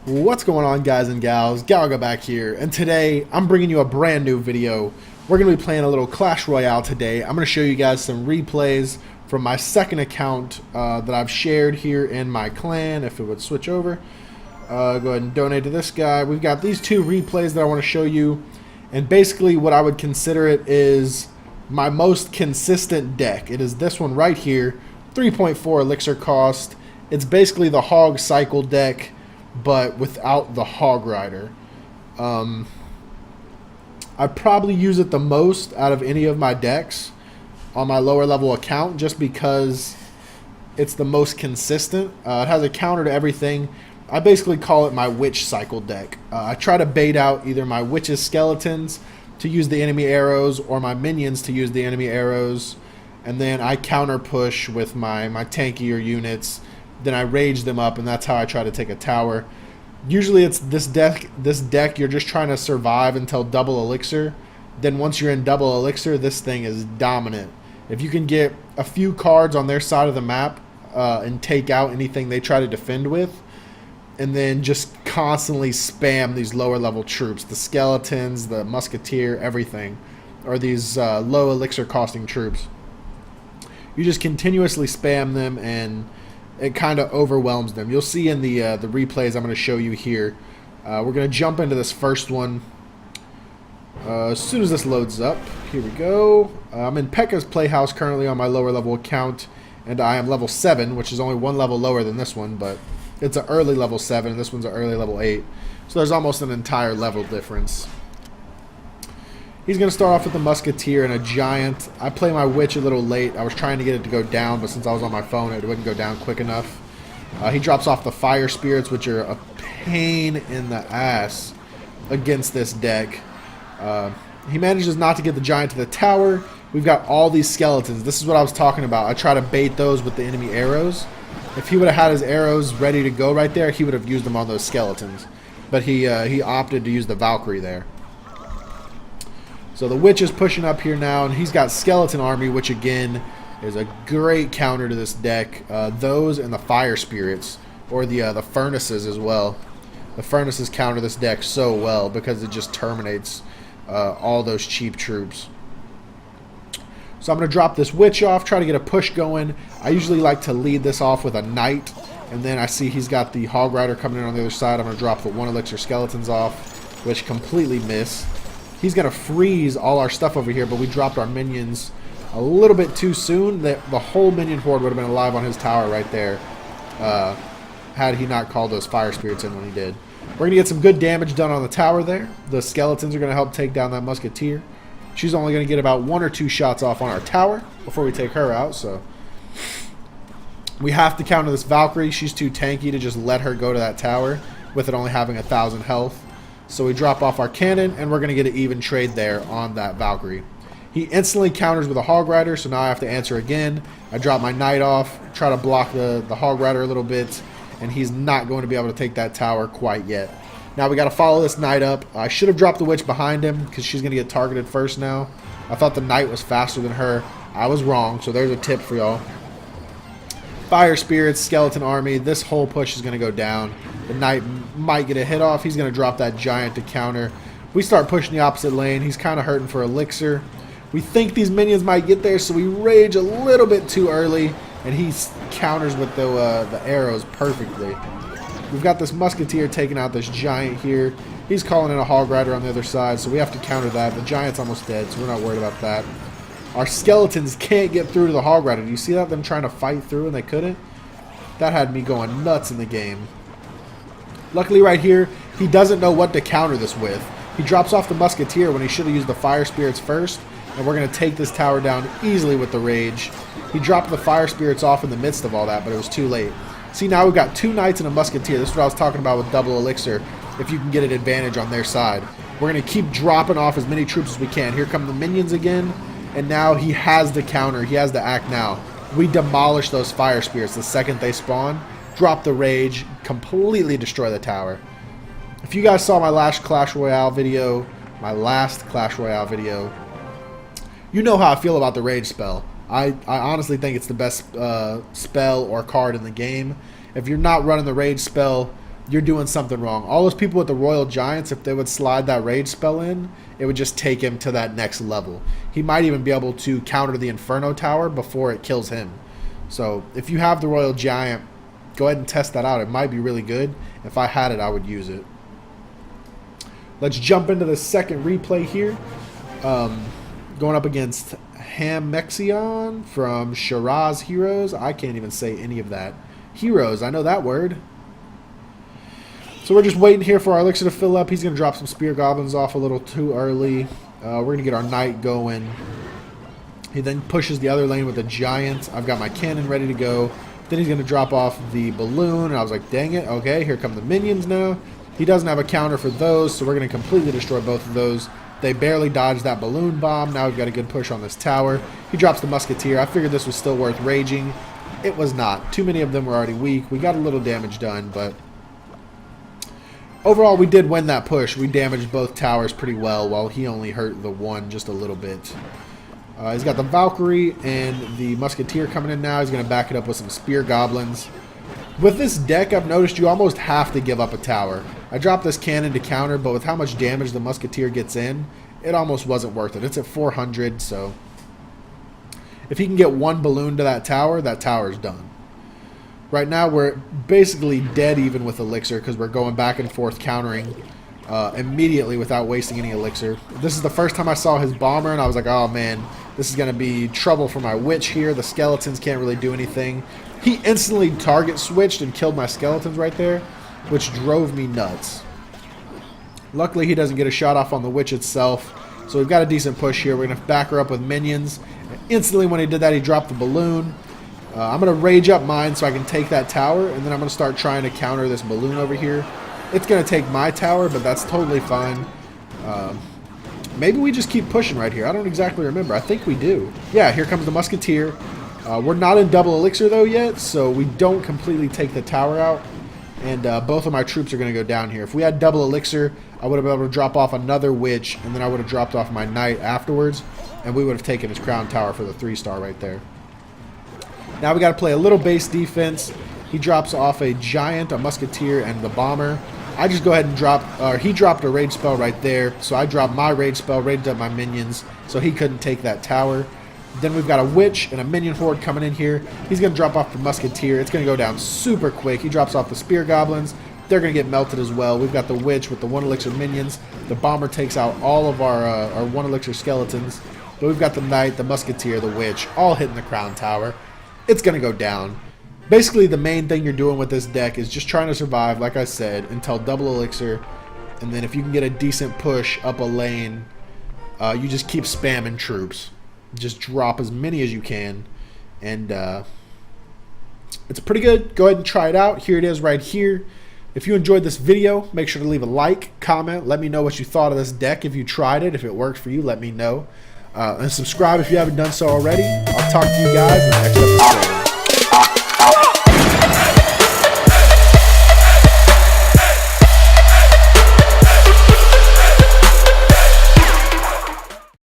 What's going on, guys and gals? Galga back here, and today I'm bringing you a brand new video. We're going to be playing a little Clash Royale today. I'm going to show you guys some replays from my second account that I've shared here in my clan. If it would switch over, go ahead and donate to this guy. We've got these two replays that I want to show you, and basically what I would consider it is my most consistent deck. It is this one right here, 3.4 elixir cost. It's basically the Hog Cycle deck, but without the Hog Rider. I probably use it the most out of any of my decks on my lower level account just because it's the most consistent. It has a counter to everything. I basically call it my Witch Cycle deck. I try to bait out either my Witch's skeletons to use the enemy arrows or my minions to use the enemy arrows, and then I counter push with my tankier units. Then I rage them up, and that's how I try to take a tower. Usually it's this deck you're just trying to survive until double elixir. Then once you're in double elixir, this thing is dominant. If you can get a few cards on their side of the map and take out anything they try to defend with, and then just constantly spam these lower level troops, the skeletons, the musketeer, everything, or these low elixir costing troops. You just continuously spam them, and it kind of overwhelms them. You'll see in the replays I'm going to show you here. We're going to jump into this first one as soon as this loads up. Here we go. I'm in Pekka's Playhouse currently on my lower level account, and I am level 7, which is only one level lower than this one, but it's an early level 7, and this one's an early level 8. So there's almost an entire level difference. He's going to start off with a musketeer and a giant. I play my witch a little late. I was trying to get it to go down, but since I was on my phone, it wouldn't go down quick enough. He drops off the fire spirits, which are a pain in the ass against this deck. He manages not to get the giant to the tower. We've got all these skeletons. This is what I was talking about. I try to bait those with the enemy arrows. If he would have had his arrows ready to go right there, he would have used them on those skeletons. But he opted to use the Valkyrie there. So the witch is pushing up here now, and he's got skeleton army, which again is a great counter to this deck. Those and the fire spirits, or the furnaces as well. The furnaces counter this deck so well because it just terminates all those cheap troops. So I'm going to drop this witch off, try to get a push going. I usually like to lead this off with a knight, and then I see he's got the Hog Rider coming in on the other side. I'm going to drop the 1 elixir skeletons off, which completely miss. He's going to freeze all our stuff over here, but we dropped our minions a little bit too soon. The whole minion horde would have been alive on his tower right there had he not called those fire spirits in when he did. We're going to get some good damage done on the tower there. The skeletons are going to help take down that musketeer. She's only going to get about 1 or 2 shots off on our tower before we take her out, so we have to counter this Valkyrie. She's too tanky to just let her go to that tower with it only having 1,000 health. So we drop off our cannon, and we're going to get an even trade there on that Valkyrie. He instantly counters with a Hog Rider, so now I have to answer again. I drop my knight off, try to block the Hog Rider a little bit, and he's not going to be able to take that tower quite yet. Now we got to follow this knight up. I should have dropped the witch behind him because she's going to get targeted first now. I thought the knight was faster than her. I was wrong, so there's a tip for y'all. Fire spirits, skeleton army, this whole push is going to go down. The knight might get a hit off. He's going to drop that giant to counter. We start pushing the opposite lane. He's kind of hurting for elixir. We think these minions might get there, so we rage a little bit too early, and he counters with the arrows perfectly. We've got this musketeer taking out this giant here. He's calling in a Hog Rider on the other side, so we have to counter that. The giant's almost dead, so we're not worried about that. Our skeletons can't get through to the Hog Rider. Do you see that? Them trying to fight through and they couldn't? That had me going nuts in the game. Luckily right here, he doesn't know what to counter this with. He drops off the musketeer when he should have used the fire spirits first, and we're going to take this tower down easily with the rage. He dropped the fire spirits off in the midst of all that, but it was too late. See, now we've got 2 knights and a musketeer. This is what I was talking about with double elixir, if you can get an advantage on their side. We're going to keep dropping off as many troops as we can. Here come the minions again, and now he has the counter. He has the act now. We demolish those fire spirits the second they spawn, drop the rage, completely destroy the tower. If you guys saw my last Clash Royale video, you know how I feel about the rage spell. I honestly think it's the best spell or card in the game. If you're not running the rage spell, you're doing something wrong. All those people with the Royal Giants, if they would slide that rage spell in, it would just take him to that next level. He might even be able to counter the Inferno Tower before it kills him. So if you have the Royal Giant, go ahead and test that out. It might be really good. If I had it, I would use it. Let's jump into the second replay here. Going up against Hamexion from Shiraz Heroes. I can't even say any of that. Heroes, I know that word. So we're just waiting here for our elixir to fill up. He's going to drop some spear goblins off a little too early. We're going to get our knight going. He then pushes the other lane with a giant. I've got my cannon ready to go. Then he's going to drop off the balloon. And I was like, dang it. Okay, here come the minions now. He doesn't have a counter for those, so we're going to completely destroy both of those. They barely dodged that balloon bomb. Now we've got a good push on this tower. He drops the musketeer. I figured this was still worth raging. It was not. Too many of them were already weak. We got a little damage done, but overall, we did win that push. We damaged both towers pretty well, while he only hurt the one just a little bit. He's got the Valkyrie and the Musketeer coming in now. He's going to back it up with some Spear Goblins. With this deck, I've noticed you almost have to give up a tower. I dropped this cannon to counter, but with how much damage the Musketeer gets in, it almost wasn't worth it. It's at 400, so if he can get one balloon to that tower's done. Right now, we're basically dead even with elixir because we're going back and forth countering immediately without wasting any elixir. This is the first time I saw his bomber, and I was like, oh man, this is going to be trouble for my witch here. The skeletons can't really do anything. He instantly target switched and killed my skeletons right there, which drove me nuts. Luckily, he doesn't get a shot off on the witch itself, so we've got a decent push here. We're going to back her up with minions. Instantly when he did that, he dropped the balloon. I'm going to rage up mine so I can take that tower, and then I'm going to start trying to counter this balloon over here. It's going to take my tower, but that's totally fine. Maybe we just keep pushing right here. I don't exactly remember. I think we do. Yeah, here comes the Musketeer. We're not in double elixir, though, yet, so we don't completely take the tower out. And both of my troops are going to go down here. If we had double elixir, I would have been able to drop off another witch, and then I would have dropped off my knight afterwards, and we would have taken his crown tower for the 3-star right there. Now we got to play a little base defense. He drops off a giant, a musketeer, and the bomber. I just go ahead and drop, he dropped a rage spell right there, so I dropped my rage spell, raged up my minions, so he couldn't take that tower. Then we've got a witch and a minion horde coming in here. He's going to drop off the musketeer. It's going to go down super quick. He drops off the spear goblins. They're going to get melted as well. We've got the witch with the 1 elixir minions. The bomber takes out all of our 1 elixir skeletons. But we've got the knight, the musketeer, the witch, all hitting the crown tower. It's going to go down. Basically, the main thing you're doing with this deck is just trying to survive, like I said, until double elixir. And then if you can get a decent push up a lane, you just keep spamming troops. Just drop as many as you can. And it's pretty good. Go ahead and try it out. Here it is right here. If you enjoyed this video, make sure to leave a like, comment. Let me know what you thought of this deck. If you tried it, if it worked for you, let me know. And subscribe if you haven't done so already. I'll talk to you guys in the next episode.